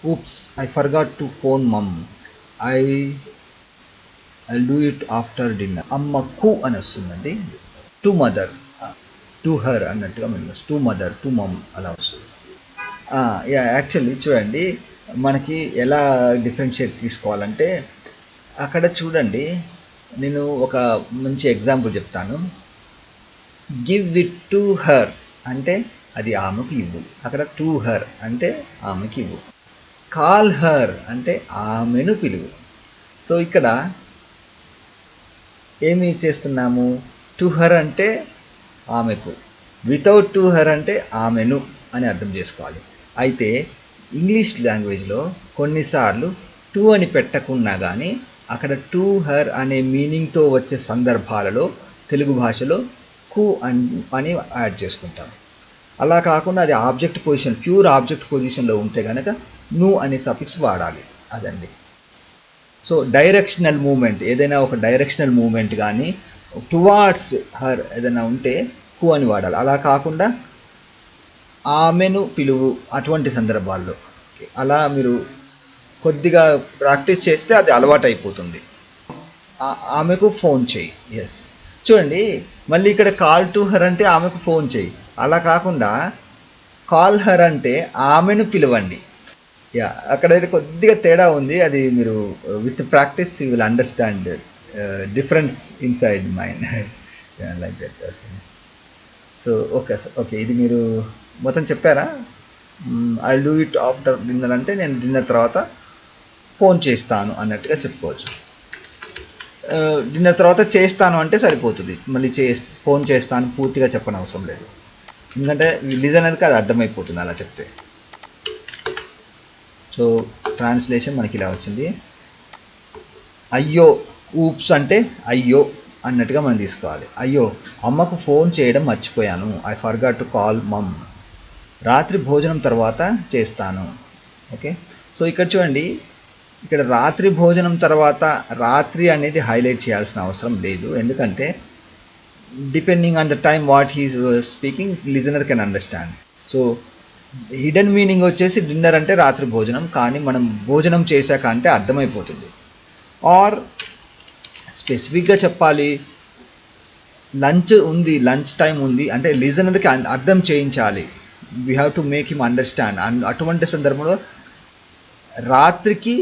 oops, I forgot to phone mom. I'll do it after dinner. అమ్మకు అని వస్తుందండి. To mother, to her అన్నట్టుగా మనం టు మదర్, టు మమ్ అలా వస్తుంది. యాక్చువల్లీ చూడండి, మనకి ఎలా డిఫరెన్షియేట్ తీసుకోవాలంటే అక్కడ చూడండి, నేను ఒక మంచి ఎగ్జాంపుల్ చెప్తాను. గివ్ ఇట్ టు హర్ అంటే అది ఆమెకు ఇవ్వు. అక్కడ టు హర్ అంటే ఆమెకి ఇవ్వు. కాల్ హర్ అంటే ఆమెను పిలువు. సో ఇక్కడ ఏమి చేస్తున్నాము? టు హర్ అంటే ఆమెకు, వితౌట్ టు హర్ అంటే ఆమెను అని అర్థం చేసుకోవాలి. అయితే ఇంగ్లీష్ లాంగ్వేజ్లో కొన్నిసార్లు టు అని పెట్టకున్నా కానీ అక్కడ టు హర్ అనే మీనింగ్తో వచ్చే సందర్భాలలో తెలుగు భాషలో కు అని యాడ్ చేసుకుంటాం. అలా కాకుండా అది ఆబ్జెక్ట్ పొజిషన్, ప్యూర్ ఆబ్జెక్ట్ పొజిషన్లో ఉంటే కనుక ను అనే సఫిక్స్ వాడాలి. అదండి. సో డైరెక్షనల్ మూమెంట్, ఏదైనా ఒక డైరెక్షనల్ మూమెంట్ కానీ టువార్డ్స్ హర్ ఏదైనా ఉంటే కు అని వాడాలి. అలా కాకుండా ఆమెను పిలువు అటువంటి సందర్భాల్లో అలా మీరు కొద్దిగా ప్రాక్టీస్ చేస్తే అది అలవాటు అయిపోతుంది. ఆమెకు ఫోన్ చేయి. ఎస్, చూడండి మళ్ళీ ఇక్కడ కాల్ టు హర్ అంటే ఆమెకు ఫోన్ చేయి. అలా కాకుండా కాల్ హర్ అంటే ఆమెను పిలవండి. అక్కడైతే కొద్దిగా తేడా ఉంది. అది మీరు with practice you will understand difference inside mind like that. So okay, ఇది మీరు మొత్తం చెప్పారా? I do it after dinner అంటే నేను డిన్నర్ తర్వాత ఫోన్ చేస్తాను అన్నట్టుగా చెప్పుకోవచ్చు. డిన్నర్ తర్వాత చేస్తాను అంటే సరిపోతుంది. మళ్ళీ ఫోన్ చేస్తాను పూర్తిగా చెప్పనవసరం లేదు, ఎందుకంటే లిజనర్కి అది అర్థమైపోతుంది అలా చెప్తే. సో ట్రాన్స్లేషన్ మనకి ఇలా వచ్చింది. అయ్యో, ఊప్స్ అంటే అయ్యో అన్నట్టుగా మనం తీసుకోవాలి. అయ్యో, అమ్మకు ఫోన్ చేయడం మర్చిపోయాను. ఐ ఫర్గాట్ టు కాల్ మమ్. రాత్రి భోజనం తర్వాత చేస్తాను. ఓకే, సో ఇక్కడ చూడండి, ఇక్కడ రాత్రి భోజనం తర్వాత రాత్రి అనేది హైలైట్ చేయాల్సిన అవసరం లేదు, ఎందుకంటే depending on the time what he speaking listener can understand. So hidden meaning వచ్చేసి డిన్నర్ అంటే రాత్రి భోజనం, కానీ మనం భోజనం చేశాక అంటే అర్థమైపోతుంది. ఆర్ స్పెసిఫిక్గా చెప్పాలి, లంచ్ ఉంది, లంచ్ టైం ఉంది అంటే లిజనర్కి అర్థం చేయించాలి. We have to make him understand. అటువంటి సందర్భంలో రాత్రికి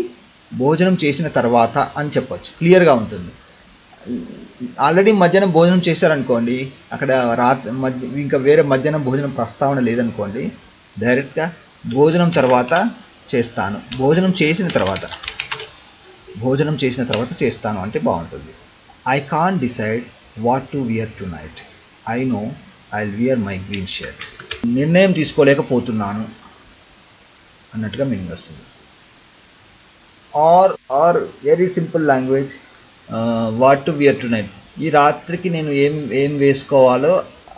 భోజనం చేసిన తర్వాత అని చెప్పచ్చు, క్లియర్గా ఉంటుంది. ఆల్రెడీ మధ్యాహ్నం భోజనం చేశారనుకోండి, అక్కడ ఇంకా వేరే మధ్యాహ్నం భోజనం ప్రస్తావన లేదనుకోండి, డైరెక్ట్గా భోజనం తర్వాత చేస్తాను, భోజనం చేసిన తర్వాత చేస్తాను అంటే బాగుంటుంది. I can't decide what to wear tonight. I know I'll wear my green shirt. నిర్ణయం తీసుకోలేకపోతున్నాను అన్నట్టుగా మీనింగ్ వస్తుంది. Or very simple language, what to wear tonight. ఈ రాత్రికి నేను ఏం వేసుకోవాలో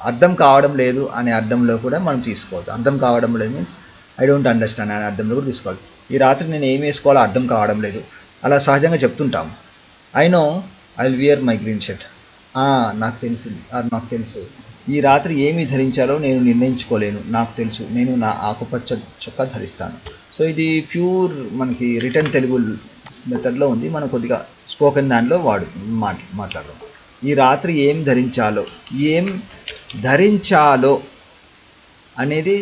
అర్థం కావడం లేదు అనే అర్థంలో కూడా మనం తీసుకోవచ్చు. అర్థం కావడం లేదు మీన్స్ ఐ డోంట్ అండర్స్టాండ్ అనే అర్థంలో కూడా తీసుకోవాలి. ఈ రాత్రి నేను ఏం వేసుకోవాలో అర్థం కావడం లేదు, అలా సహజంగా చెప్తుంటాము. I know I will wear my green shirt. నాకు తెలుసు ఈ రాత్రి ఏమి ధరించాలో నేను నిర్ణయించుకోలేను, నాకు తెలుసు నేను నా ఆకుపచ్చ చొక్కా ధరిస్తాను. సో ఇది ప్యూర్ మనకి రిటర్న్ తెలుగు మెథడ్లో ఉంది, మనం కొద్దిగా స్పోకెన్ దానిలో మాట్లాడదాం. ఈ రాత్రి ఏం ధరించాలో అనేది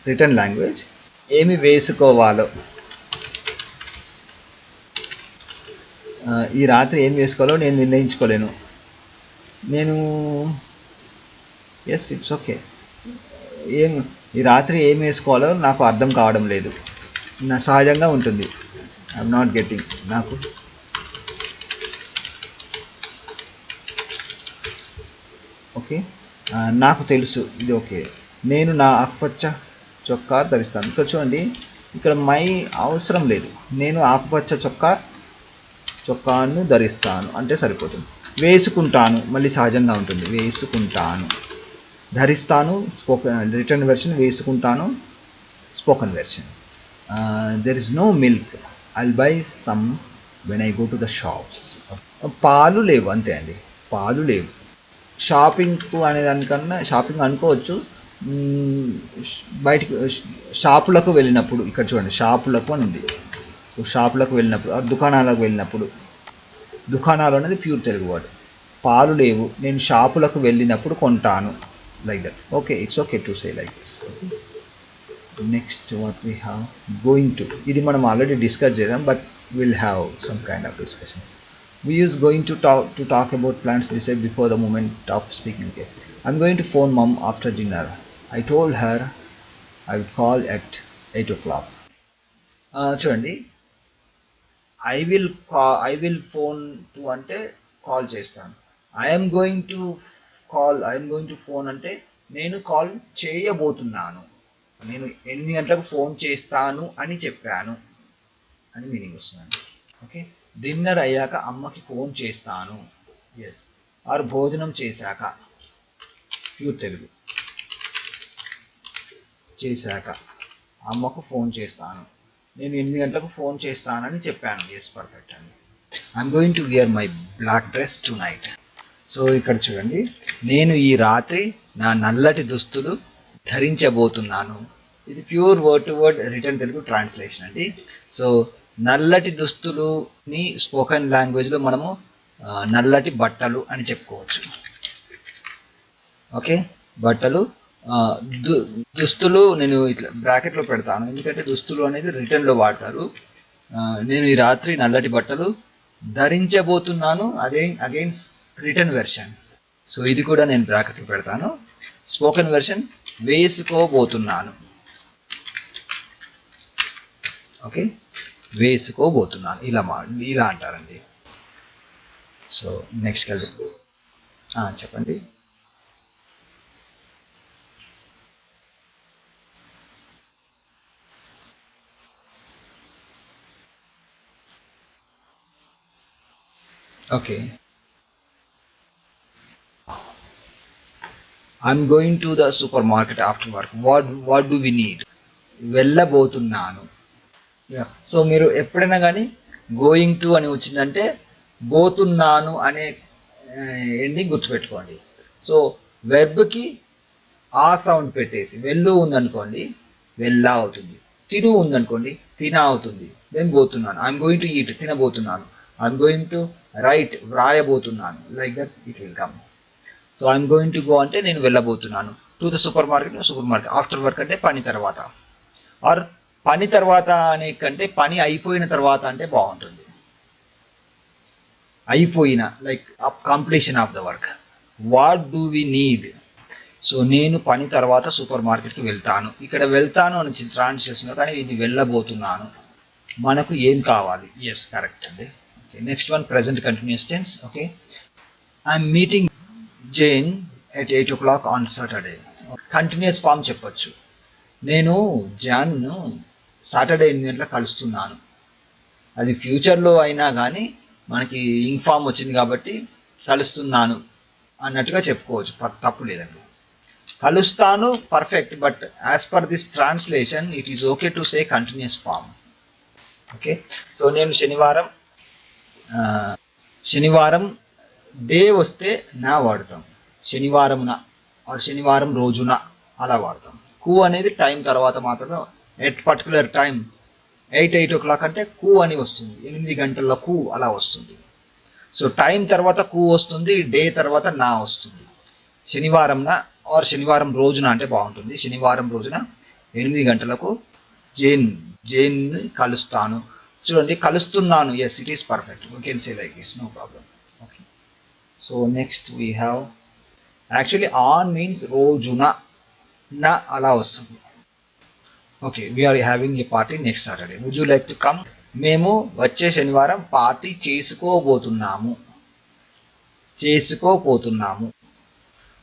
రిటర్న్ లాంగ్వేజ్. ఏమి వేసుకోవాలో, ఈ రాత్రి ఏం వేసుకోవాలో నేను నిర్ణయించుకోలేను. Yes, it's okay. ఈ రాత్రి ఏం వేసుకోవాలో నాకు అర్థం కావడం లేదు, నా సహజంగా ఉంటుంది. I'm not getting, okay. నాకు తెలుసు, ఇది ఓకే. నేను నా ఆకుపచ్చ చొక్కా ధరిస్తాను. ఇక్కడ చూడండి, ఇక్కడ మై అవసరం లేదు, నేను ఆకుపచ్చ చొక్కాను ధరిస్తాను అంటే సరిపోతుంది. వేసుకుంటాను మళ్ళీ సహజంగా ఉంటుంది, వేసుకుంటాను. ధరిస్తాను స్పోకెన్ రిటర్న్ వెర్షన్, వేసుకుంటాను spoken version. There is no milk, I'll buy some when I go to the shops. పాలు లేవు, అంతే అండి, పాలు లేవు. షాపింగ్కు అనేదానికన్నా షాపింగ్ అనుకోవచ్చు, బయటికి షాపులకు వెళ్ళినప్పుడు, ఇక్కడ చూడండి షాపులకు అని ఉంది. షాపులకు వెళ్ళినప్పుడు దుకాణాలకు వెళ్ళినప్పుడు, దుకాణాలు అనేది ప్యూర్ తెలుగు వర్డ్. పాలు లేవు, నేను షాపులకు వెళ్ళినప్పుడు కొంటాను, like that. Okay, it's okay to say like this. Next what we have, going to. ఇది మనం ఆల్రెడీ డిస్కస్ చేద్దాం, but will have some kind of discussion. We use going to talk about plans we said before the moment of speaking. Okay, I'm going to phone mom after dinner. I told her I would call at 8 o'clock. చూడండి, I will phone to అంటే call చేస్తాను. I'm going to phone అంటే నేను call చేయబోతున్నాను. నేను 8 గంటలకు phone చేస్తాను అని చెప్పాను అని మీనింగ్ వస్తున్నాను. ఓకే, డిన్నర్ అయ్యాక అమ్మకి ఫోన్ చేస్తాను. ఎస్, ఆర్ భోజనం చేశాక, ప్యూర్ తెలుగు, చేశాక అమ్మకు ఫోన్ చేస్తాను. నేను 8 గంటలకు ఫోన్ చేస్తానని చెప్పాను. ఎస్, పర్ఫెక్ట్ అండి. I'm going to wear my black dress tonight. So ఇక్కడ చూడండి, నేను ఈ రాత్రి నా నల్లటి దుస్తులు ధరించబోతున్నాను. ఇది pure word to word return Telugu translation అండి. సో నల్లటి దుస్తులుని స్పోకెన్ లాంగ్వేజ్లో మనము నల్లటి బట్టలు అని చెప్పుకోవచ్చు. ఓకే, బట్టలు, దుస్తులు నేను ఇట్లా బ్రాకెట్లో పెడతాను, ఎందుకంటే దుస్తులు అనేది రిటర్న్లో వాడతారు. నేను ఈ రాత్రి నల్లటి బట్టలు ధరించబోతున్నాను, అగైన్ రిటర్న్ వెర్షన్. సో ఇది కూడా నేను బ్రాకెట్లో పెడతాను. స్పోకెన్ వెర్షన్ వేసుకోబోతున్నాను. ఓకే, వేసుకోబోతున్నాను, ఇలా అంటారండి. సో నెక్స్ట్ వెళ్దాం. చెప్పండి. Okay, I'm going to the supermarket after work. What do we need? వెళ్ళబోతున్నాను. సో మీరు ఎప్పుడైనా కానీ గోయింగ్ టు అని వచ్చిందంటే పోతున్నాను అనే ఎండింగ్ గుర్తుపెట్టుకోండి. సో వెర్బ్కి ఆ సౌండ్ పెట్టేసి, వెళ్ళు ఉందనుకోండి వెళ్ళా అవుతుంది, తిను ఉందనుకోండి తినా అవుతుంది. నేను పోతున్నాను, ఐఎమ్ గోయింగ్ టు ఈట్, తినబోతున్నాను. ఐఎమ్ గోయింగ్ టు రైట్, వ్రాయబోతున్నాను, like that it will come. So I'm going to go అంటే నేను వెళ్ళబోతున్నాను. To the supermarket, after work అంటే పని తర్వాత, ఆర్ పని తర్వాత అనే కంటే పని అయిపోయిన తర్వాత అంటే బాగుంటుంది. అయిపోయిన, like completion of the work. What do we need? So నేను పని తర్వాత సూపర్ మార్కెట్కి వెళ్తాను. ఇక్కడ వెళ్తాను అని ట్రాన్స్లేషన్, కానీ ఇది వెళ్ళబోతున్నాను. మనకు ఏం కావాలి? ఎస్, కరెక్ట్ అండి. Okay, next one present continuous tense. Okay, I'm meeting John at 8 o'clock on Saturday. Continuous form చెప్పొచ్చు. నేను జాన్ను సాటర్డే 8 గంటలకు కలుస్తున్నాను. అది ఫ్యూచర్లో అయినా కానీ మనకి ఇంగ్ ఫామ్ వచ్చింది కాబట్టి కలుస్తున్నాను అన్నట్టుగా చెప్పుకోవచ్చు, తప్పు లేదండి. కలుస్తాను perfect, but as per this translation it is okay to say continuous form. Okay, so నేను శనివారం డే వస్తే నా వాడతాం, శనివారంన ఆర్ శనివారం రోజున అలా వాడతాం. కు అనేది టైం తర్వాత మాత్రమే, ఎట్ పర్టికులర్ టైం 8 o'clock అంటే కు అని వస్తుంది, 8 గంటలకు అలా వస్తుంది. సో టైం తర్వాత కు వస్తుంది, డే తర్వాత నా వస్తుంది. శనివారంన ఆర్ శనివారం రోజున అంటే బాగుంటుంది. శనివారం రోజున 8 గంటలకు జైన్ కలుస్తాను. చూడండి, కలుస్తున్నాను, yes it is perfect, we can say like this, no problem. Okay, so next we have, actually on means రోజున, నా అలా వస్తుంది. Okay, we're having a party next Saturday, would you like to come? మేము వచ్చే శనివారం పార్టీ చేసుకోబోతున్నాము.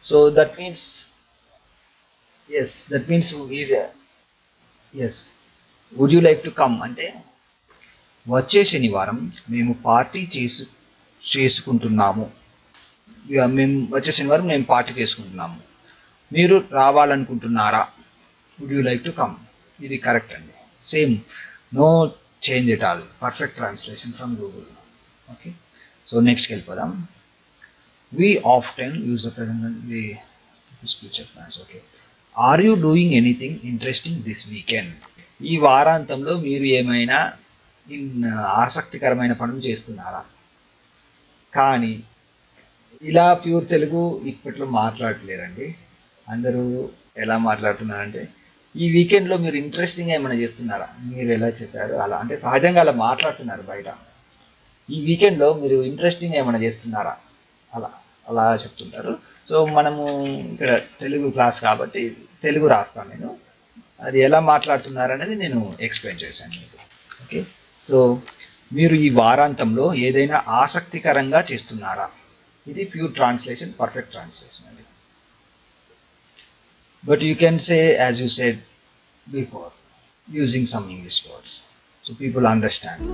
So that means yes, would you like to come అంటే వచ్చే శనివారం మేము పార్టీ చేసుకుంటున్నాము. వచ్చే శనివారం మేము పార్టీ చేసుకుంటున్నాము. మీరు రావాలనుకుంటున్నారా? Would you like to come? ఇది కరెక్ట్ అండి, same, no change at all, perfect translation from Google. Okay, so నెక్స్ట్కి వెళ్ళిపోదాం. We often use the present future tense. Okay, are you doing anything interesting this weekend? ఈ వారాంతంలో మీరు ఏమైనా ఆసక్తికరమైన పనులు చేస్తున్నారా? కానీ ఇలా ప్యూర్ తెలుగు ఇప్పట్లో మాట్లాడట్లేరండి. అందరూ ఎలా మాట్లాడుతున్నారంటే, ఈ వీకెండ్లో మీరు ఇంట్రెస్టింగ్ ఏమైనా చేస్తున్నారా? మీరు ఎలా చెప్పారు అలా, అంటే సహజంగా అలా మాట్లాడుతున్నారు బయట. ఈ వీకెండ్లో మీరు ఇంట్రెస్టింగ్ ఏమైనా చేస్తున్నారా అలా అలా చెప్తుంటారు. సో మనము ఇక్కడ తెలుగు క్లాస్ కాబట్టి తెలుగు రాస్తాను నేను. అది ఎలా మాట్లాడుతున్నారు అనేది నేను ఎక్స్ప్లెయిన్ చేశాను మీకు. ఓకే, సో మీరు ఈ వారాంతంలో ఏదైనా ఆసక్తికరంగా చేస్తున్నారా? ఇది ప్యూర్ ట్రాన్స్లేషన్, పర్ఫెక్ట్ ట్రాన్స్లేషన్ అండి. But you can say as you said before using some English words so people understand.